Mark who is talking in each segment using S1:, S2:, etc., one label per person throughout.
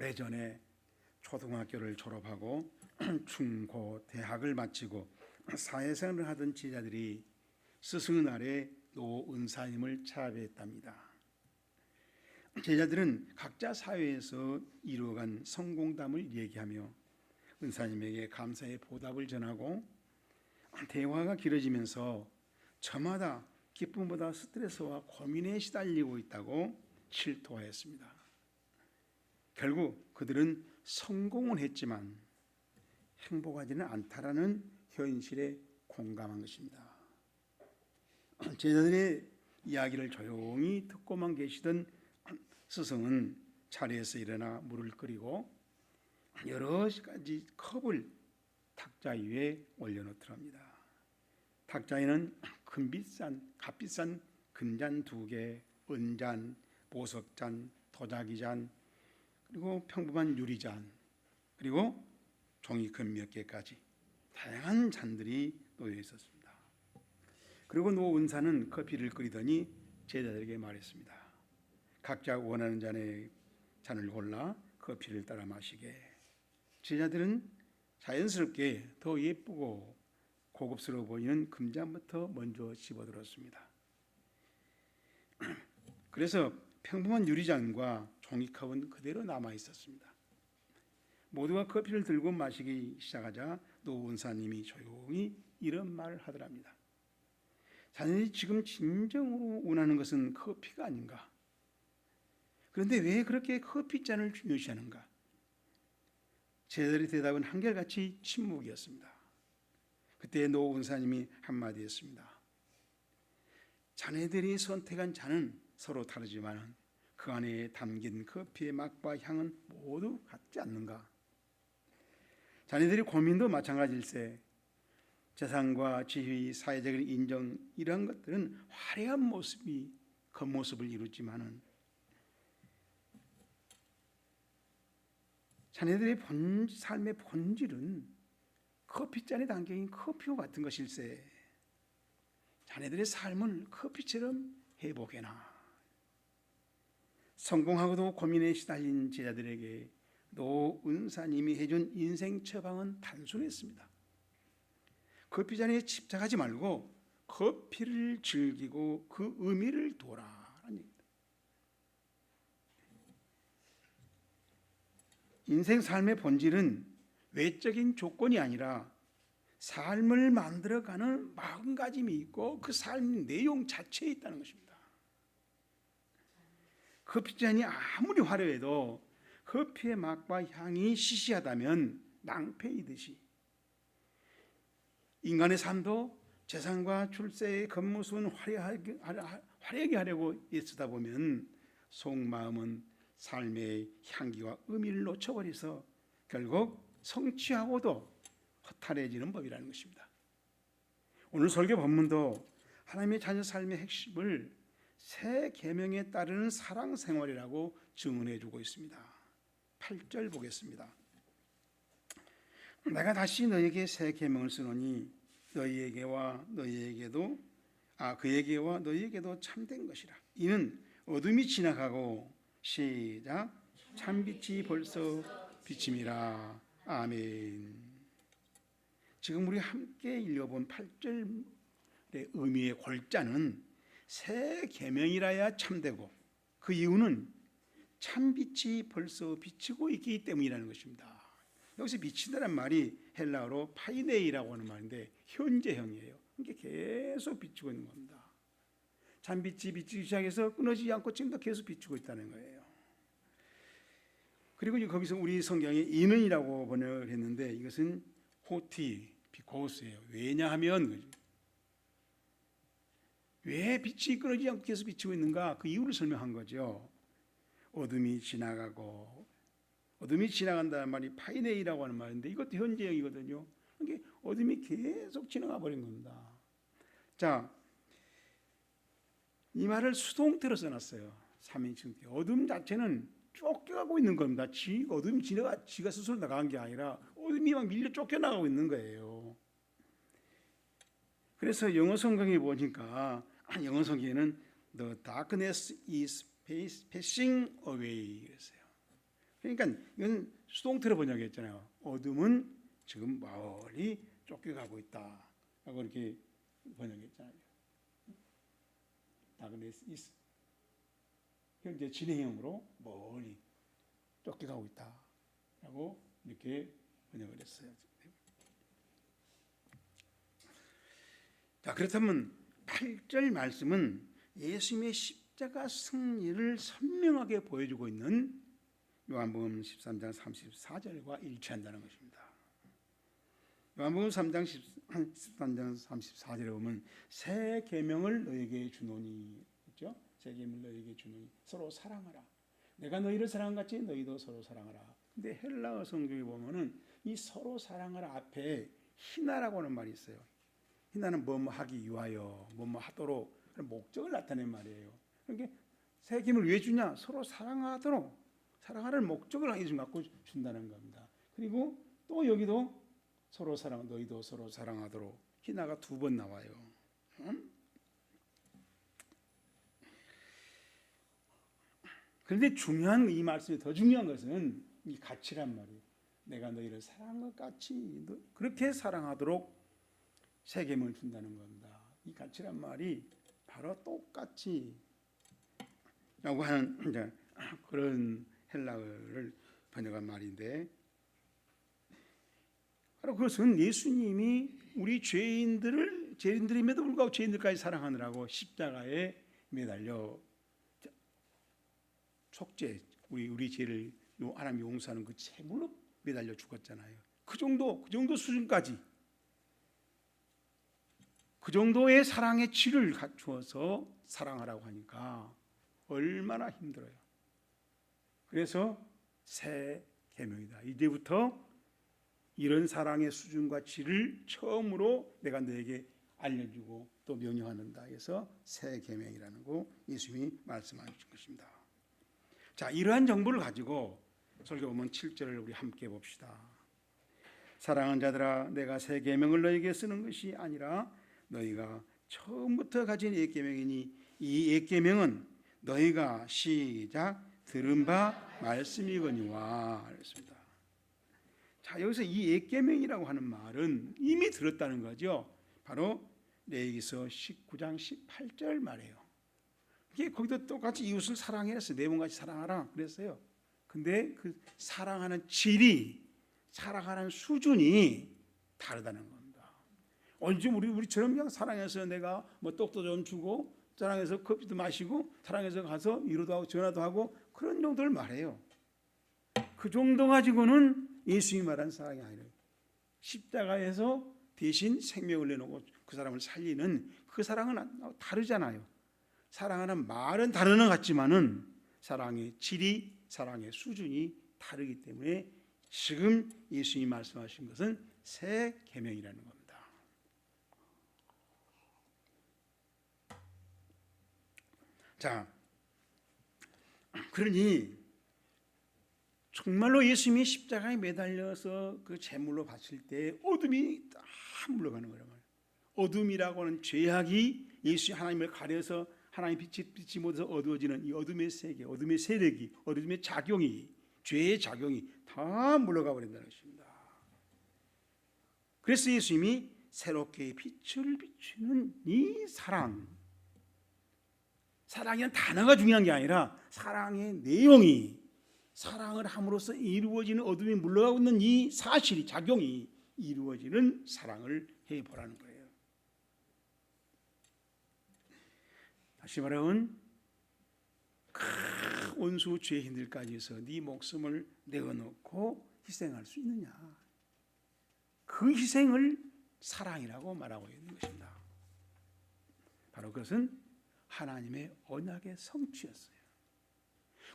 S1: 오래전에 초등학교를 졸업하고 중고 대학을 마치고 사회생활을 하던 제자들이 스승의 날에 노 은사님을 찾아뵙답니다. 제자들은 각자 사회에서 이루어간 성공담을 얘기하며 은사님에게 감사의 보답을 전하고 대화가 길어지면서 저마다 기쁨보다 스트레스와 고민에 시달리고 있다고 실토하였습니다. 결국 그들은 성공은 했지만 행복하지는 않다라는 현실에 공감한 것입니다. 제자들의 이야기를 조용히 듣고만 계시던 스승은 자리에서 일어나 물을 끓이고 여러 가지 컵을 탁자 위에 올려놓더랍니다. 탁자에는 값비싼 금잔 2개, 은잔, 보석잔, 도자기잔, 그리고 평범한 유리잔, 그리고 종이컵 몇 개까지 다양한 잔들이 놓여 있었습니다. 그리고 노 은사는 커피를 끓이더니 제자들에게 말했습니다. 각자 원하는 잔을 골라 커피를 따라 마시게. 제자들은 자연스럽게 더 예쁘고 고급스러워 보이는 금잔부터 먼저 집어들었습니다. 그래서 평범한 유리잔과 종이컵은 그대로 남아 있었습니다. 모두가 커피를 들고 마시기 시작하자 노 은사님이 조용히 이런 말을 하더랍니다. 자네들이 지금 진정으로 원하는 것은 커피가 아닌가? 그런데 왜 그렇게 커피잔을 중요시하는가? 제자들의 대답은 한결같이 침묵이었습니다. 그때 노 은사님이 한마디 했습니다. 자네들이 선택한 잔은 서로 다르지만 그 안에 담긴 커피의 맛과 향은 모두 같지 않는가? 자네들의 고민도 마찬가지일세. 재산과 지위, 사회적 인정 이러한 것들은 화려한 모습이 겉모습을 이루지만은 자네들의 삶의 본질은 커피잔에 담긴 커피와 같은 것일세. 자네들의 삶을 커피처럼 해보게나. 성공하고도 고민에 시달린 제자들에게 노 은사님이 해준 인생 처방은 단순했습니다. 커피잔에 집착하지 말고 커피를 즐기고 그 의미를 보라는 얘기입니다. 인생 삶의 본질은 외적인 조건이 아니라 삶을 만들어가는 마음가짐이 있고 그 삶 내용 자체에 있다는 것입니다. 커피잔이 아무리 화려해도 커피의 맛과 향이 시시하다면 낭패이듯이 인간의 삶도 재산과 출세의 겉모습은 화려하게 하려고 애쓰다 보면 속마음은 삶의 향기와 의미를 놓쳐버려서 결국 성취하고도 허탈해지는 법이라는 것입니다. 오늘 설교 본문도 하나님의 자녀 삶의 핵심을 새 계명에 따르는 사랑 생활이라고 증언해 주고 있습니다. 8절 보겠습니다. 내가 다시 너에게 새 계명을 쓰노니 그에게와 너희에게도 참된 것이라. 이는 어둠이 지나가고 시작 참빛이 벌써 비침이라. 아멘. 지금 우리 함께 읽어본 8절의 의미의 골자는 새 계명이라야 참되고 그 이유는 참빛이 벌써 비치고 있기 때문이라는 것입니다. 여기서 비친다는 말이 헬라어로 파이네이라고 하는 말인데 현재형이에요. 이게 계속 비추고 있는 겁니다. 참빛이 비치기 시작해서 끊어지지 않고 지금도 계속 비추고 있다는 거예요. 그리고 거기서 우리 성경에 이는이라고 번역을 했는데 이것은 호티 비코스예요. 왜냐하면 왜 빛이 끊어지지 않고 계속 비치고 있는가? 그 이유를 설명한 거죠. 어둠이 지나간다는 말이 파이네이라고 하는 말인데 이것도 현재형이거든요. 그러니까 어둠이 계속 지나가 버린 겁니다. 자, 이 말을 수동태로 써놨어요. 3인칭 때. 어둠 자체는 쫓겨가고 있는 겁니다. 어둠이 지가 스스로 나간 게 아니라 어둠이 막 밀려 쫓겨나가고 있는 거예요. 그래서 영어 성경에 보니까 영어 성경에는 The darkness is passing away 그랬어요. 그러니까 이건 수동태로 번역했잖아요. 어둠은 지금 멀리 쫓겨가고 있다 라고 이렇게 번역했잖아요. darkness 현재 진행형으로 멀리 쫓겨가고 있다 라고 이렇게 번역을 했어요. 자, 그렇다면 8절 말씀은 예수님의 십자가 승리를 선명하게 보여주고 있는 요한복음 13장 34절과 일치한다는 것입니다. 요한복음 13장 34절에 보면 새 계명을 너에게 주노니, 그렇죠? 새 계명을 너에게 주노니 서로 사랑하라. 내가 너희를 사랑한 같이 너희도 서로 사랑하라. 근데 헬라어 성경에 보면은 이 서로 사랑하라 앞에 희나라고 하는 말이 있어요. 희나는 뭐뭐 하기 위하여, 뭐뭐 하도록 그런 목적을 나타낸 말이에요. 그러니까 새 계명을 왜 주냐? 서로 사랑하도록, 사랑하는 목적을 예수님 갖고 준다는 겁니다. 그리고 또 여기도 서로 사랑, 너희도 서로 사랑하도록 희나가 2번 나와요. 그런데 중요한 이 말씀이 더 중요한 것은 이 가치란 말이에요. 내가 너희를 사랑한 것 같이 그렇게 사랑하도록 새 계명을 준다는 겁니다. 이 가치란 말이 바로 똑같이 라고 하는 그런 헬라어를 번역한 말인데, 바로 그것은 예수님이 우리 죄인들임에도 불구하고 죄인들까지 사랑하느라고 십자가에 매달려 속죄, 우리 죄를 하나님 용서하는 그 제물로 매달려 죽었잖아요. 그 정도 수준까지, 그 정도의 사랑의 질을 갖추어서 사랑하라고 하니까 얼마나 힘들어요. 그래서 새 계명이다. 이제부터 이런 사랑의 수준과 질을 처음으로 내가 너에게 알려주고 또 명령하는다 해서 새 계명이라는 거 예수님이 말씀하신 것입니다. 자, 이러한 정보를 가지고 설교본 7절을 우리 함께 봅시다. 사랑하는 자들아, 내가 새 계명을 너에게 쓰는 것이 아니라 너희가 처음부터 가진 옛 계명이니 이 옛 계명은 너희가 시작 들은 바 말씀이거니와 그랬습니다. 자, 여기서 이 옛 계명이라고 하는 말은 이미 들었다는 거죠. 바로 레위기서 19장 18절 말이에요. 이게 거기도 똑같이 이웃을 사랑해서 네 번같이 사랑하라 그랬어요. 근데 그 사랑하는 질이, 사랑하는 수준이 다르다는 겁니다. 언제 우리처럼 그냥 사랑해서 내가 뭐 떡도 좀 주고, 사랑해서 커피도 마시고, 사랑해서 가서 위로도 하고 전화도 하고 그런 정도를 말해요. 그 정도 가지고는 예수님이 말한 사랑이 아니에요. 십자가에서 대신 생명을 내놓고 그 사람을 살리는 그 사랑은 다르잖아요. 사랑하는 말은 다른 것 같지만은 사랑의 질이, 사랑의 수준이 다르기 때문에 지금 예수님이 말씀하신 것은 새 계명이라는 겁니다. 자, 그러니 정말로 예수님이 십자가에 매달려서 그 제물로 바칠 때 어둠이 다 물러가는 거란 말이에요. 어둠이라고 하는 죄악이 예수 하나님을 가려서 하나님 빛이 빛이 못해서 어두워지는 이 어둠의 세계, 어둠의 세력이, 어둠의 작용이, 죄의 작용이 다 물러가 버린다는 것입니다. 그래서 예수님이 새롭게 빛을 비추는 이 사랑이란 단어가 중요한 게 아니라 사랑의 내용이, 사랑을 함으로써 이루어지는 어둠이 물러가고 있는 이 사실이, 작용이 이루어지는 사랑을 해보라는 거예요. 다시 말하면 온수 죄인들까지 해서 네 목숨을 내어놓고 희생할 수 있느냐, 그 희생을 사랑이라고 말하고 있는 것입니다. 바로 그것은 하나님의 언약의 성취였어요.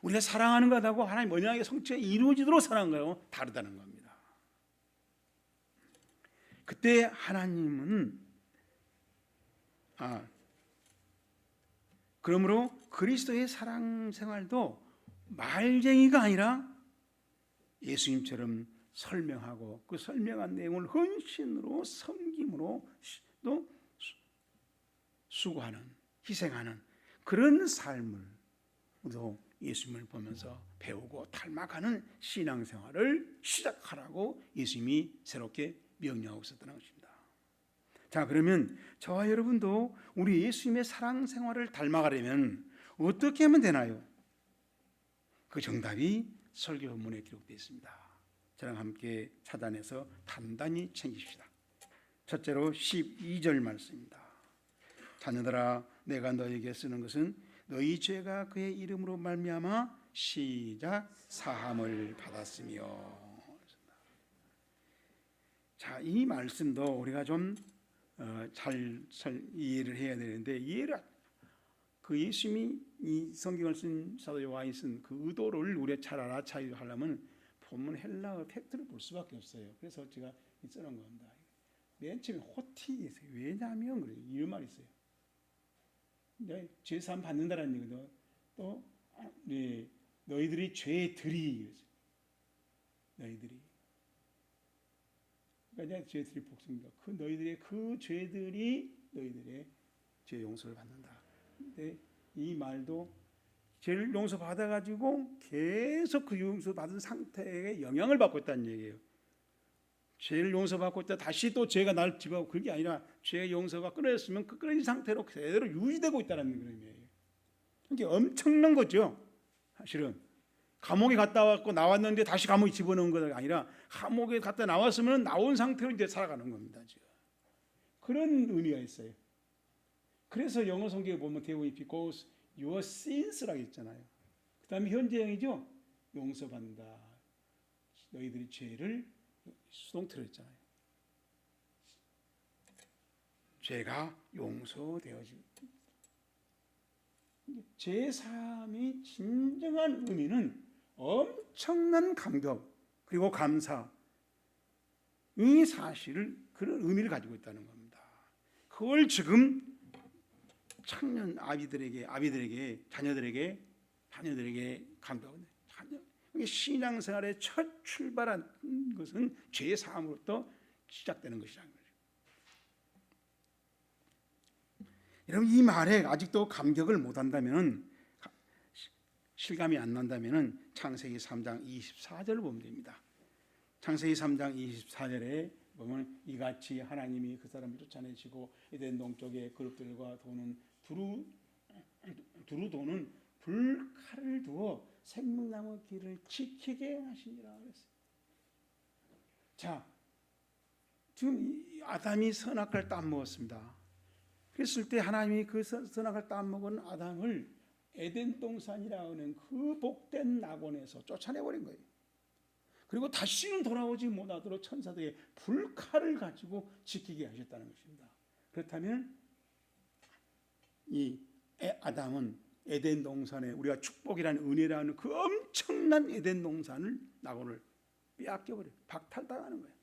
S1: 우리가 사랑하는 것하고 하나님 언약의 성취가 이루어지도록 사랑하는 것하고 다르다는 겁니다. 그때 하나님은 그러므로 그리스도의 사랑 생활도 말쟁이가 아니라 예수님처럼 설명하고 그 설명한 내용을 헌신으로, 섬김으로 또 수고하는, 희생하는 그런 삶을 우리도 예수님을 보면서 배우고 닮아가는 신앙생활을 시작하라고 예수님이 새롭게 명령하고 있었다는 것입니다. 자, 그러면 저와 여러분도 우리 예수님의 사랑 생활을 닮아가려면 어떻게 하면 되나요? 그 정답이 설교 본문에 기록되어 있습니다. 저랑 함께 찾아내서 단단히 챙기십시다. 첫째로 12절 말씀입니다. 자녀들아, 내가 너에게 쓰는 것은 너희 죄가 그의 이름으로 말미암아 시작 사함을 받았으며. 자, 이 말씀도 우리가 좀 잘 이해를 해야 되는데, 이해를 그 예수님이 이 성경을 쓴 사도 요한이 쓴 그 의도를 우리가 잘 알아차리려면 본문 헬라어 텍스트를 볼 수밖에 없어요. 그래서 제가 써놓은 겁니다. 맨 처음에 호티에서요. 왜냐하면 그래요. 이런 말이 있어요. 죄 사함 받는다라는 얘기도 또 너희들이 죄들이, 너희들이, 그러니까 죄들이 복수입니다. 그 너희들의 그 죄들이 너희들의 죄 용서를 받는다. 근데 이 말도 죄를 용서 받아가지고 계속 그 용서 받은 상태에 영향을 받고 있다는 얘기예요. 죄를 용서받고 있다 다시 또 죄가 나를 집어가고, 그게 아니라 죄의 용서가 끊어졌으면 그 끊어진 상태로 그대로 유지되고 있다는 그런 의미예요. 이게 엄청난 거죠. 사실은 감옥에 갔다 왔고 나왔는데 다시 감옥에 집어넣은 것이 아니라 감옥에 갔다 나왔으면 나온 상태로 이제 살아가는 겁니다. 지금 그런 의미가 있어요. 그래서 영어 성경에 보면 대부분 because your sins라고 있잖아요. 그 다음에 현재형이죠. 용서받는다. 너희들이 죄를 수동태로 했잖아요. 죄가 용서되어지고, 죄사함의 진정한 의미는 엄청난 감격 그리고 감사, 이 사실을, 그런 의미를 가지고 있다는 겁니다. 그걸 지금 청년 아비들에게 자녀들에게 감격을, 신앙생활의 첫 출발한 것은 죄 사함으로부터 시작되는 것이라는 거죠. 여러분, 이 말에 아직도 감격을 못한다면, 실감이 안 난다면 창세기 3장 24절을 보면 됩니다. 창세기 3장 24절에 보면 이같이 하나님이 그 사람을 쫓아내시고 에덴 동쪽의 그룹들과 도는 두루 도는 불칼을 두어 생명나무 길을 지키게 하시니라 그랬어요. 자, 지금 아담이 선악과를 따먹었습니다. 그랬을 때 하나님이 그 선악과를 따먹은 아담을 에덴 동산이라 하는 그 복된 낙원에서 쫓아내버린 거예요. 그리고 다시는 돌아오지 못하도록 천사들의 불칼을 가지고 지키게 하셨다는 것입니다. 그렇다면 이 아담은 에덴 동산에, 우리가 축복이라는 은혜라는 그 엄청난 에덴 동산을, 낙원을 빼앗겨버려요. 박탈당하는 거예요.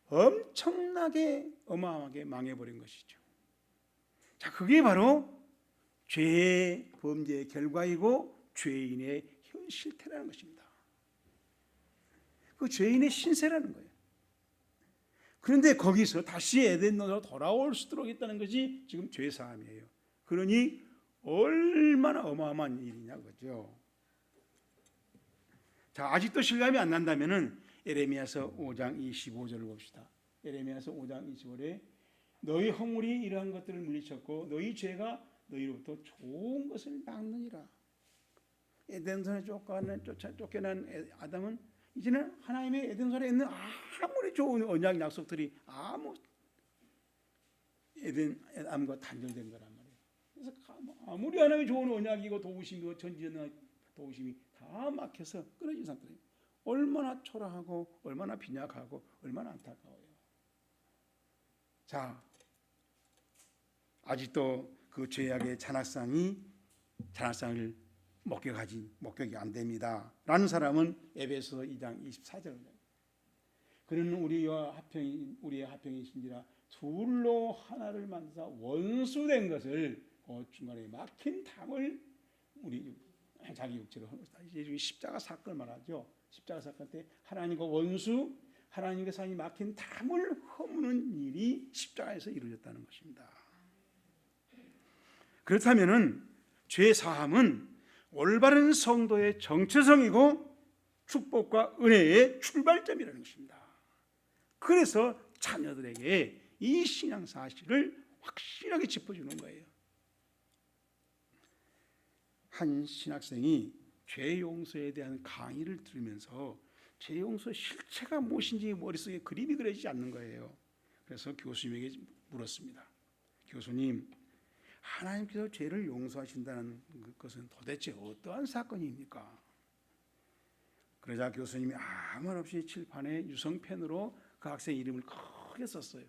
S1: 엄청나게 어마어마하게 망해버린 것이죠. 자, 그게 바로 죄의 범죄의 결과이고 죄인의 현 실태라는 것입니다. 그 죄인의 신세라는 거예요. 그런데 거기서 다시 에덴으로 돌아올 수 있도록 했다는 것이 지금 죄사함이에요. 그러니 얼마나 어마어마한 일이냐 그죠. 자, 아직도 실감이 안 난다면은 에레미야서 5장 25절을 봅시다. 에레미야서 5장 25절에 너희 허물이 이러한 것들을 물리쳤고 너희 죄가 너희로부터 좋은 것을 막느니라. 에덴산에 쫓겨난 아담은 이제는 하나님의 에덴산에 있는 아무리 좋은 언약 약속들이 아담과 단절된 거란 말이에요. 그래서 아무리 하나님의 좋은 언약이고 도우심이고 전지전능한 도우심이 다 막혀서 끊어진 상태예요. 얼마나 초라하고 얼마나 빈약하고 얼마나 안타까워요. 자, 아직도 그 죄악의 잔악상을 목격이 안 됩니다 라는 사람은 에베소서 2장 24절입니다. 그는 우리의 화평이신지라 둘로 하나를 만드사 원수된 것을 그 중간에 막힌 담을 우리 자기 육체로 이제 십자가 사건을 말하죠. 십자가 사건 때 하나님과 원수, 하나님과 사람이 막힌 담을 허무는 일이 십자가에서 이루어졌다는 것입니다. 그렇다면은 죄 사함은 올바른 성도의 정체성이고 축복과 은혜의 출발점이라는 것입니다. 그래서 자녀들에게 이 신앙 사실을 확실하게 짚어주는 거예요. 한 신학생이 죄 용서에 대한 강의를 들으면서 죄 용서 실체가 무엇인지 머릿속에 그림이 그려지지 않는 거예요. 그래서 교수님에게 물었습니다. 교수님, 하나님께서 죄를 용서하신다는 것은 도대체 어떠한 사건입니까? 그러자 교수님이 아무 말 없이 칠판에 유성펜으로 그 학생 이름을 크게 썼어요.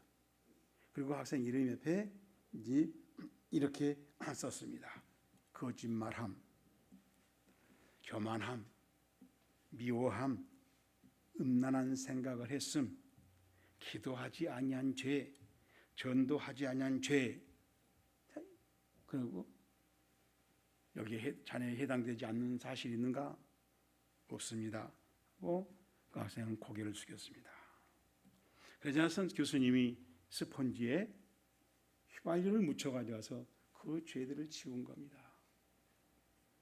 S1: 그리고 학생 이름 옆에 이제 이렇게 썼습니다. 거짓말함, 교만함, 미워함, 음란한 생각을 했음, 기도하지 아니한 죄, 전도하지 아니한 죄. 그리고 여기에 자네에 해당되지 않는 사실이 있는가? 없습니다. 그 학생은 고개를 숙였습니다. 그러자 교수님이 스펀지에 휘발유를 묻혀 가져와서 그 죄들을 지운 겁니다.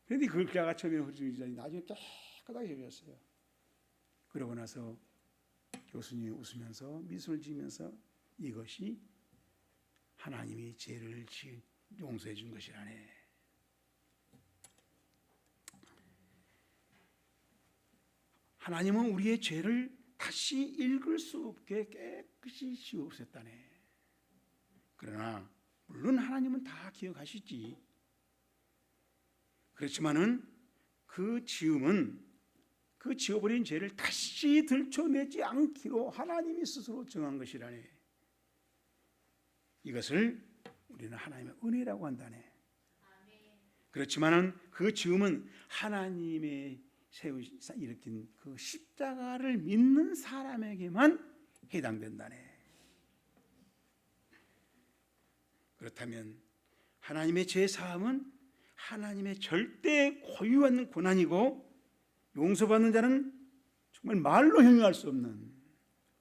S1: 그런데 그걸 그가 처음에 흐르지 나중에 깨끗하게 해줬어요. 그러고 나서 교수님이 웃으면서 미소를 지으면서 이것이 하나님이 죄를 용서해 준 것이라네. 하나님은 우리의 죄를 다시 읽을 수 없게 깨끗이 지우셨다네. 그러나 물론 하나님은 다 기억하시지. 그렇지만은 그 지음은 그 지워버린 죄를 다시 들춰내지 않기로 하나님이 스스로 정한 것이라네. 이것을 우리는 하나님의 은혜라고 한다네. 그렇지만은 그 지음은 하나님의 일으킨 그 십자가를 믿는 사람에게만 해당된다네. 그렇다면 하나님의 죄 사함은 하나님의 절대 고유한 권한이고 용서받는 자는 정말 말로 형용할 수 없는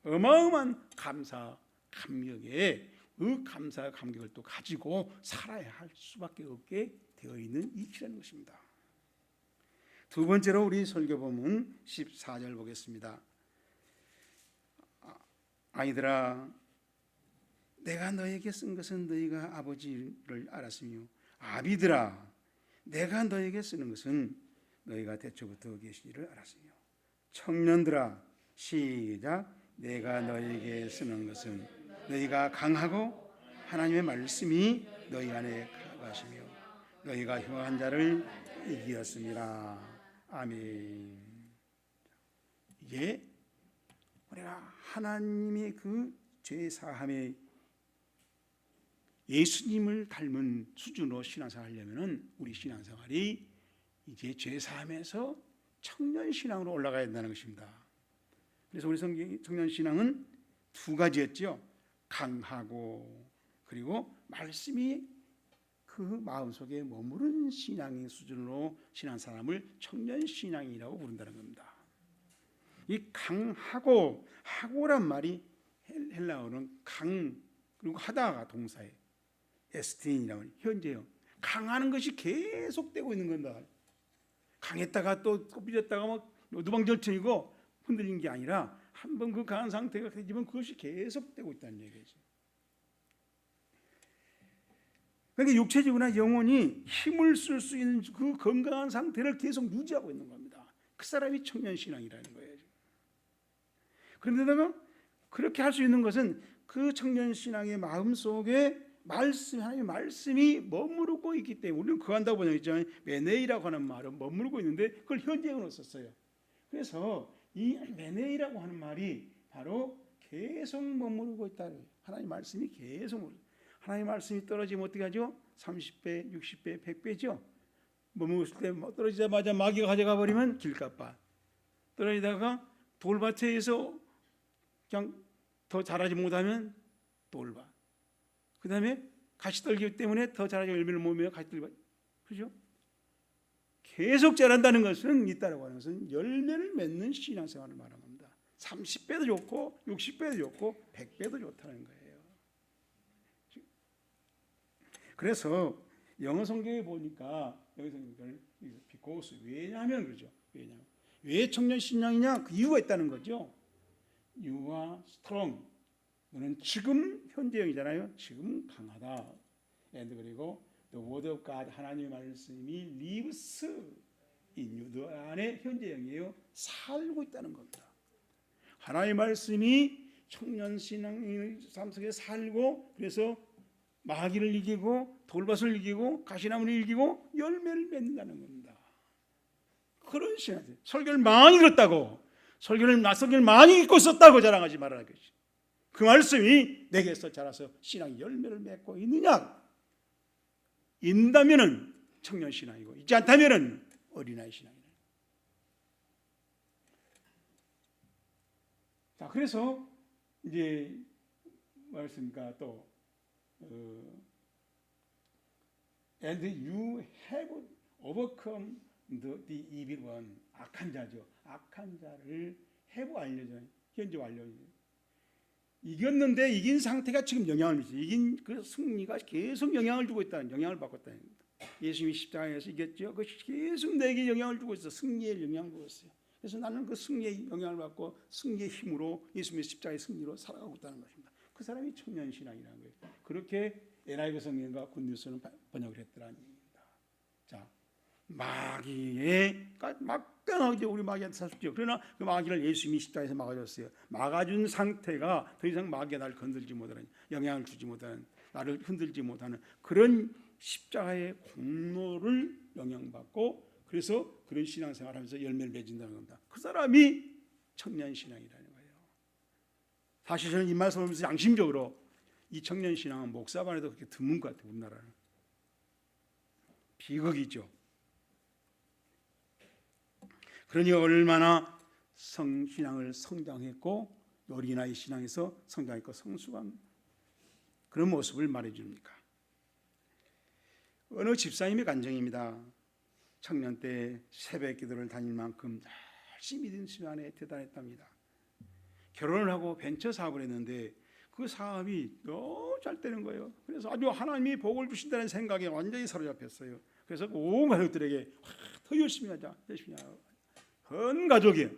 S1: 어마어마한 감사 감격에 그 감사 감격을 또 가지고 살아야 할 수밖에 없게 되어 있는 이치라는 것입니다. 두 번째로 우리 설교본문 14절 보겠습니다. 아이들아, 내가 너에게 쓴 것은 너희가 아버지를 알았으며 아비들아, 내가 너에게 쓰는 것은 너희가 태초부터 계시기를 알았으며 청년들아, 시작. 내가 너에게 쓰는 것은 너희가 강하고 하나님의 말씀이 너희 안에 가시며 너희가 흉악한 자를 이기었습니다. 아멘. 이게 우리가 하나님의 그 죄사함의 예수님을 닮은 수준으로 신앙생활을 하려면 우리 신앙생활이 이제 죄사함에서 청년신앙으로 올라가야 된다는 것입니다. 그래서 우리 청년신앙은 두 가지였죠. 강하고 그리고 말씀이 그 마음속에 머무른 신앙의 수준으로 신앙사람을 청년신앙이라고 부른다는 겁니다. 이 강하고 하고란 말이 헬라어는 강 그리고 하다가 동사에 에스틴이라고 현재형 강하는 것이 계속되고 있는 겁니다. 강했다가 또 삐졌다가 막 노두방절천이고 흔들린 게 아니라 한번 그 강한 상태가 되지만 그것이 계속되고 있다는 얘기죠. 그러니까 육체적이나 영혼이 힘을 쓸 수 있는 그 건강한 상태를 계속 유지하고 있는 겁니다. 그 사람이 청년신앙이라는 거예요. 그런데다가 그렇게 할 수 있는 것은 그 청년신앙의 마음속에 하나님의 말씀이 머무르고 있기 때문에 우리는 그한다고 번역했잖아요. 메네이라고 하는 말은 머무르고 있는데 그걸 현재형으로 썼어요. 그래서 이 메네이라고 하는 말이 바로 계속 머무르고 있다. 하나님의 말씀이 계속 머무르고 하나님의 말씀이 떨어지면 어떻게 하죠? 30배, 60배, 100배죠. 머무를 때 떨어지자마자 마귀가 가져가 버리면 길가밭. 떨어지다가 돌밭에서 그냥 더 자라지 못하면 돌밭. 그 다음에 가시떨기 때문에 더 자라지 열매를 못 맺으면 가시떨기. 그죠? 계속 자란다는 것은 있다라고 하는 것은 열매를 맺는 신앙생활을 말하는 겁니다. 30배도 좋고 60배도 좋고 100배도 좋다는 거예요. 그래서 영어 성경에 보니까 영어 성경을 because 왜냐하면 그러죠. 왜냐하면 왜 청년 신앙이냐? 그 이유가 있다는 거죠. You are strong. 너는 지금 현재형이잖아요. 지금 강하다. and 그리고 the word of God 하나님의 말씀이 lives in you. 너 안에 현재형이에요. 살고 있다는 겁니다. 하나님의 말씀이 청년 신앙의 삶 속에 살고 그래서 마귀를 이기고 돌밭을 이기고 가시나무를 이기고 열매를 맺는다는 겁니다. 그런 신앙. 설교를 많이 들었다고 설교를 많이 읽고 있었다고 자랑하지 말아라. 그 말씀이 내게서 자라서 신앙 열매를 맺고 있느냐? 있다면은 청년 신앙이고 있지 않다면은 어린아이 신앙이다. 자, 그래서 이제 말씀과 또 and you have overcome the evil one. 악한 자죠. 악한 자를 have 완료죠. 현재 완료죠. 이겼는데 이긴 상태가 지금 영향을 미치죠. 이긴 그 승리가 계속 영향을 주고 있다는 영향을 받고 있다는 겁니다. 예수님이 십자가에서 이겼죠. 그 계속 내게 영향을 주고 있어. 승리의 영향을 주고 있어요. 그래서 나는 그 승리의 영향을 받고 승리의 힘으로 예수님의 십자가의 승리로 살아가고 있다는 것입니다. 그 사람이 청년 신앙이라는 거예요. 그렇게 NIV 성경과 굿뉴스는 번역을 했더라는 얘기입니다. 자, 마귀의 막강하게 우리 마귀한테 사셨죠. 그러나 그 마귀를 예수님이 십자가에서 막아줬어요. 막아준 상태가 더 이상 마귀가 나를 건들지 못하는, 영향을 주지 못하는, 나를 흔들지 못하는 그런 십자가의 공로를 영향받고 그래서 그런 신앙생활하면서 열매를 맺는다는 겁니다. 그 사람이 청년 신앙이라는 거예요. 사실 저는 이 말씀을 보면서 양심적으로 이 청년 신앙은 목사반에도 그렇게 드문 것 같아요. 우리나라는 비극이죠. 그러니 얼마나 신앙을 성장했고 어린아이 신앙에서 성장했고 성숙한 그런 모습을 말해줍니까? 어느 집사님의 간증입니다. 청년 때 새벽 기도를 다닐 만큼 열심히 믿은 시간에 대단했답니다. 결혼을 하고 벤처 사업을 했는데 그 사업이 너무 잘 되는 거예요. 그래서 아주 하나님이 복을 주신다는 생각에 완전히 사로잡혔어요. 그래서 온 가족들에게 더 열심히 하자, 열심히 하자. 전 가족이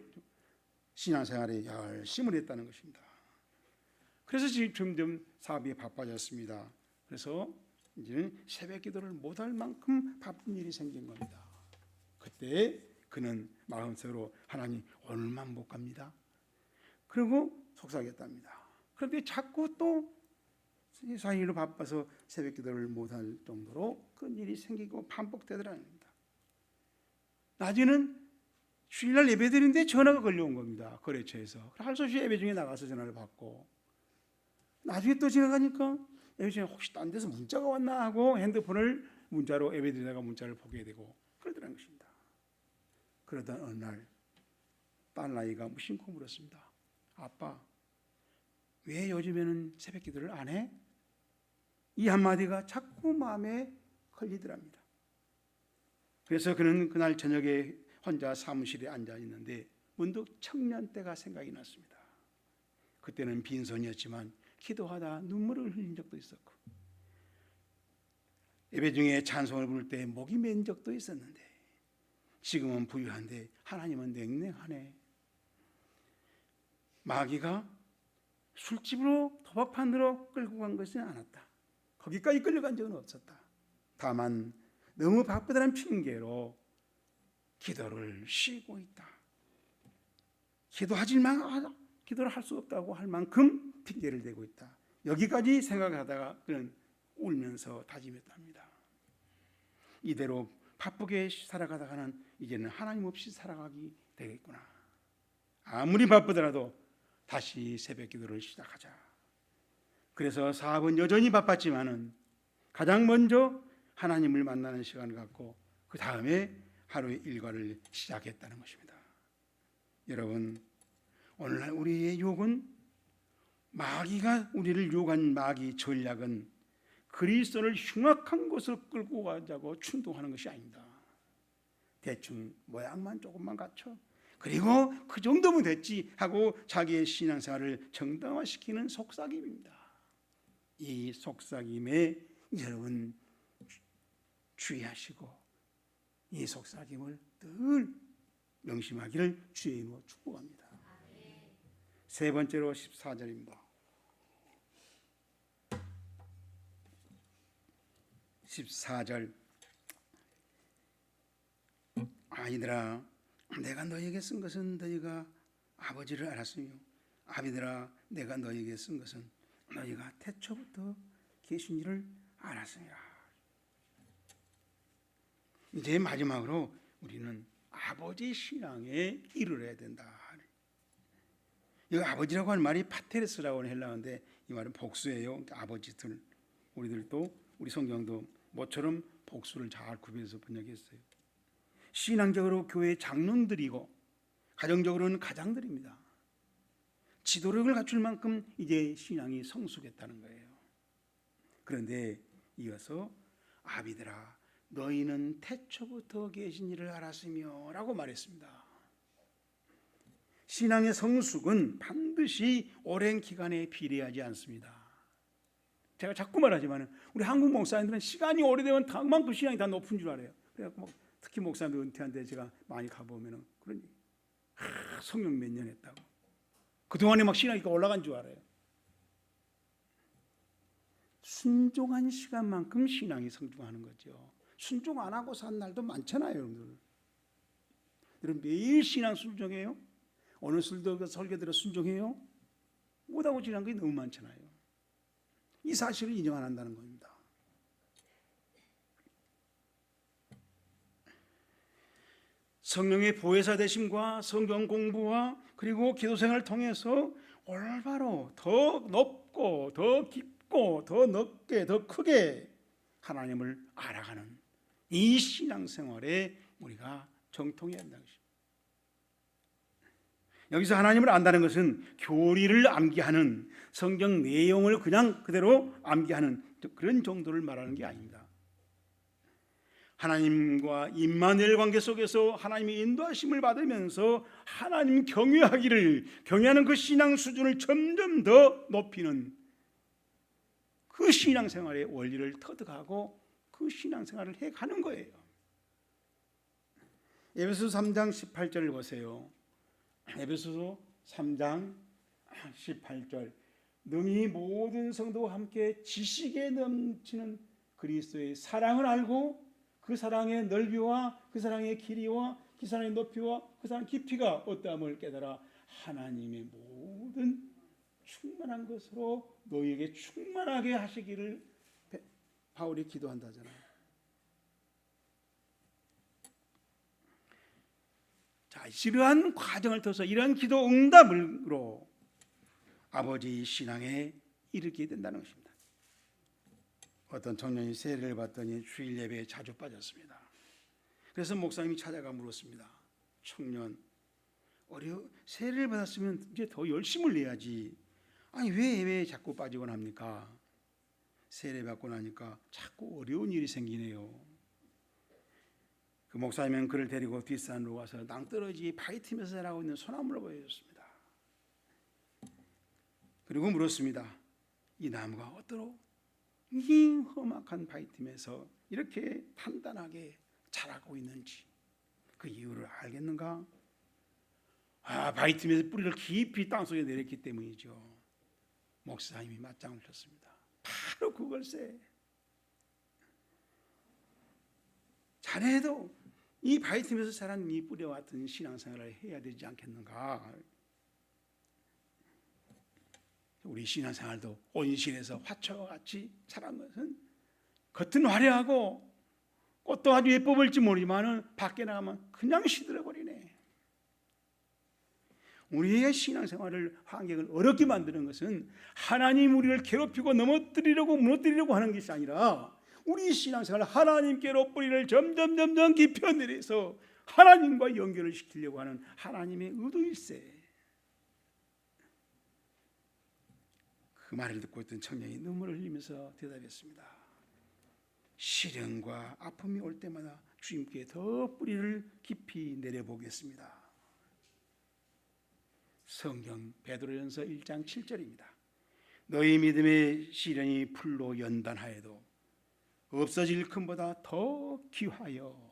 S1: 신앙생활에 열심을 했다는 것입니다. 그래서 지금 점점 사업이 바빠졌습니다. 그래서 이제는 새벽 기도를 못할 만큼 바쁜 일이 생긴 겁니다. 그때 그는 마음속으로 하나님 오늘만 못 갑니다. 그리고 속삭였답니다. 그런데 자꾸 또 사일로 바빠서 새벽 기도를 못할 정도로 그런 일이 생기고 반복되더라는 겁니다. 낮에는 주일날 예배드리는데 전화가 걸려온 겁니다. 거래처에서. 할 수 없이 예배 중에 나가서 전화를 받고 나중에 또 지나가니까 예배 중에 혹시 딴 데서 문자가 왔나 하고 핸드폰을 문자로 예배드리다가 문자를 보게 되고 그러더라는 것입니다. 그러던 어느 날 딸나이가 무심코 물었습니다. 아빠, 왜 요즘에는 새벽 기도를 안 해? 이 한마디가 자꾸 마음에 걸리더랍니다. 그래서 그는 그날 저녁에 혼자 사무실에 앉아 있는데 문득 청년 때가 생각이 났습니다. 그때는 빈손이었지만 기도하다 눈물을 흘린 적도 있었고 예배 중에 찬송을 부를 때 목이 맨 적도 있었는데 지금은 부유한데 하나님은 냉랭하네. 마귀가 술집으로 도박판으로 끌고 간 것은 않았다. 거기까지 끌려간 적은 없었다. 다만 너무 바쁘다는 핑계로 기도를 쉬고 있다. 기도를 할 수 없다고 할 만큼 핑계를 대고 있다. 여기까지 생각하다가 그는 울면서 다짐했답니다. 이대로 바쁘게 살아가다가는 이제는 하나님 없이 살아가기 되겠구나. 아무리 바쁘더라도 다시 새벽 기도를 시작하자. 그래서 사업은 여전히 바빴지만은 가장 먼저 하나님을 만나는 시간을 갖고 그 다음에 하루의 일과를 시작했다는 것입니다. 여러분, 오늘날 우리의 유혹은 마귀가 우리를 유혹한 마귀 전략은 그리스도를 흉악한 곳으로 끌고 가자고 충동하는 것이 아닙니다. 대충 모양만 조금만 갖춰 그리고 그 정도면 됐지 하고 자기의 신앙생활을 정당화시키는 속삭임입니다. 이 속삭임에 여러분 주의하시고 이 속삭임을 늘 명심하기를 주의 이름으로 축복합니다. 세 번째로 14절입니다. 14절 아이들아 내가 너희에게 쓴 것은 너희가 아버지를 알았으며 아비들아 내가 너희에게 쓴 것은 너희가 태초부터 계신 이를 알았으니라. 이제 마지막으로 우리는 아버지 신앙에 이르러야 된다. 이 아버지라고 하는 말이 파테르스라고 하는 헬라어인데 이 말은 복수예요. 그러니까 아버지들. 우리들도 우리 성경도 모처럼 복수를 잘 구별해서 번역했어요. 신앙적으로 교회 장로들이고 가정적으로는 가장들입니다. 지도력을 갖출 만큼 이제 신앙이 성숙했다는 거예요. 그런데 이어서 아비들아 너희는 태초부터 계신 이를 알았으며 라고 말했습니다. 신앙의 성숙은 반드시 오랜 기간에 비례하지 않습니다. 제가 자꾸 말하지만 우리 한국 목사님들은 시간이 오래되면 그만큼 신앙이 다 높은 줄 알아요. 그래서 특히 목사님들 은퇴한 데 제가 많이 가보면 그런 성령 몇 년 했다고 그동안에 막 신앙이 올라간 줄 알아요. 순종한 시간만큼 신앙이 성숙하는 거죠. 순종 안 하고 산 날도 많잖아요, 여러분들. 여러분 매일 신앙 순종해요? 어느 설교 들어 순종해요? 못하고 지난 게 너무 많잖아요. 이 사실을 인정 안 한다는 겁니다. 성령의 보혜사 되심과 성경 공부와 그리고 기도 생활을 통해서 올바로 더 높고 더 깊고 더 넓게 더 크게 하나님을 알아가는 이 신앙생활에 우리가 정통해야 한다는 것입니다. 여기서 하나님을 안다는 것은 교리를 암기하는 성경 내용을 그냥 그대로 암기하는 그런 정도를 말하는 게 아닙니다. 하나님과 임마누엘 관계 속에서 하나님의 인도하심을 받으면서 하나님 경외하는 그 신앙 수준을 점점 더 높이는 그 신앙생활의 원리를 터득하고 그 신앙생활을 해가는 거예요. 에베소서 3장 18절을 보세요. 에베소서 3장 18절 능히 모든 성도와 함께 지식에 넘치는 그리스도의 사랑을 알고 그 사랑의 넓이와 그 사랑의 길이와 그 사랑의 높이와 그 사랑의 깊이가 어떠함을 깨달아 하나님의 모든 충만한 것으로 너희에게 충만하게 하시기를 바울이 기도한다잖아요. 자, 이러한 과정을 통해서 이러한 기도 응답으로 아버지 신앙에 이르게 된다는 것입니다. 어떤 청년이 세례를 받더니 주일 예배에 자주 빠졌습니다. 그래서 목사님이 찾아가 물었습니다. 청년, 세례를 받았으면 이제 더 열심을 내야지. 아니 왜 예배에 자꾸 빠지곤 합니까? 세례 받고 나니까 자꾸 어려운 일이 생기네요. 그 목사님은 그를 데리고 뒷산으로 와서 낭떠러지 바위 틈에서 자라고 있는 소나무를 보여줬습니다. 그리고 물었습니다. 이 나무가 어떠로? 이 험악한 바위 틈에서 이렇게 단단하게 자라고 있는지 그 이유를 알겠는가? 바위 틈에서 뿌리를 깊이 땅속에 내렸기 때문이죠. 목사님이 맞장을 쳤습니다. 바로 그걸세. 자네도 이 바위 틈에서 자란 이 뿌리와 같은 신앙생활을 해야 되지 않겠는가? 우리 신앙생활도 온실에서 화초와 같이 자란 것은 겉은 화려하고 꽃도 아주 예뻐 보일지 모르지만 밖에 나가면 그냥 시들어버리네. 우리의 신앙생활을 환경을 어렵게 만드는 것은 하나님 우리를 괴롭히고 넘어뜨리려고 무너뜨리려고 하는 것이 아니라 우리 신앙생활 하나님께로 뿌리를 점점 깊여내려서 하나님과 연결을 시키려고 하는 하나님의 의도일세. 그 말을 듣고 있던 청년이 눈물을 흘리면서 대답했습니다. 시련과 아픔이 올 때마다 주님께 더 뿌리를 깊이 내려보겠습니다. 성경 베드로전서 1장 7절입니다. 너희 믿음의 시련이 풀로 연단하여도 없어질 금보다 더 귀하여.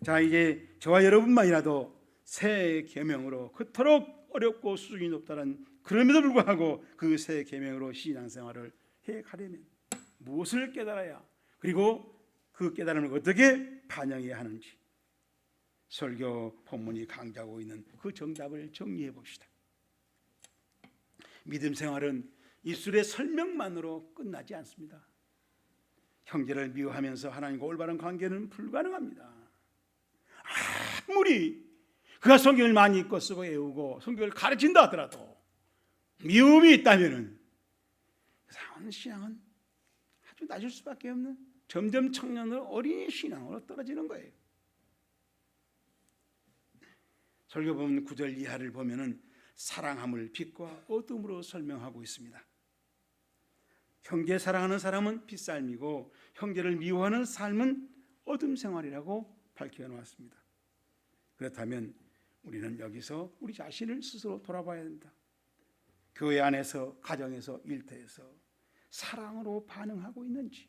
S1: 자, 이제 저와 여러분만이라도 새 계명으로 그토록 어렵고 수준이 높다는 그럼에도 불구하고 그 새 계명으로 신앙생활을 해가려면 무엇을 깨달아야, 그리고 그 깨달음을 어떻게 반영해야 하는지 설교 본문이 강조하고 있는 그 정답을 정리해 봅시다. 믿음 생활은 입술의 설명만으로 끝나지 않습니다. 형제를 미워하면서 하나님과 올바른 관계는 불가능합니다. 아무리 그가 성경을 많이 읽고 쓰고 외우고 성경을 가르친다 하더라도 미움이 있다면은 그 사람은 신앙은 아주 낮을 수밖에 없는, 점점 청년으로 어린 신앙으로 떨어지는 거예요. 설교본 9절 이하를 보면은 사랑함을 빛과 어둠으로 설명하고 있습니다. 형제 사랑하는 사람은 빛 삶이고 형제를 미워하는 삶은 어둠 생활이라고 밝혀 놓았습니다. 그렇다면 우리는 여기서 우리 자신을 스스로 돌아봐야 된다. 교회 안에서, 가정에서, 일터에서 사랑으로 반응하고 있는지,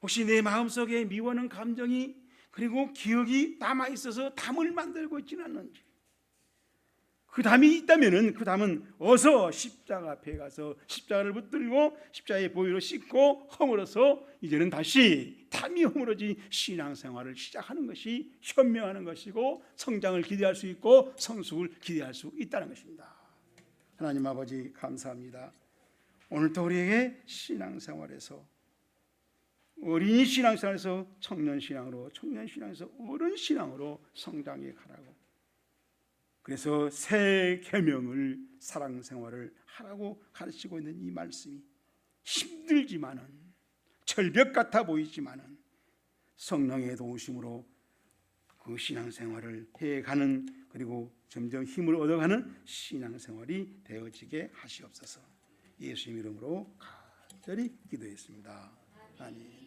S1: 혹시 내 마음속에 미워하는 감정이 그리고 기억이 남아있어서 담을 만들고 있지는 않는지, 그 담이 있다면 그 담은 어서 십자가 앞에 가서 십자가를 붙들고 십자가의 보혈로 씻고 허물어서 이제는 다시 담이 허물어진 신앙생활을 시작하는 것이 현명하는 것이고 성장을 기대할 수 있고 성숙을 기대할 수 있다는 것입니다. 하나님 아버지 감사합니다. 오늘도 우리에게 신앙생활에서, 어린이 신앙생활에서 청년 신앙으로, 청년 신앙에서 어른 신앙으로 성장해 가라고, 그래서 새 계명을, 사랑 생활을 하라고 가르치고 있는 이 말씀이 힘들지만은, 절벽 같아 보이지만은 성령의 도우심으로 그 신앙생활을 해가는, 그리고 점점 힘을 얻어가는 신앙생활이 되어지게 하시옵소서. 예수님 이름으로 간절히 기도했습니다. 아멘.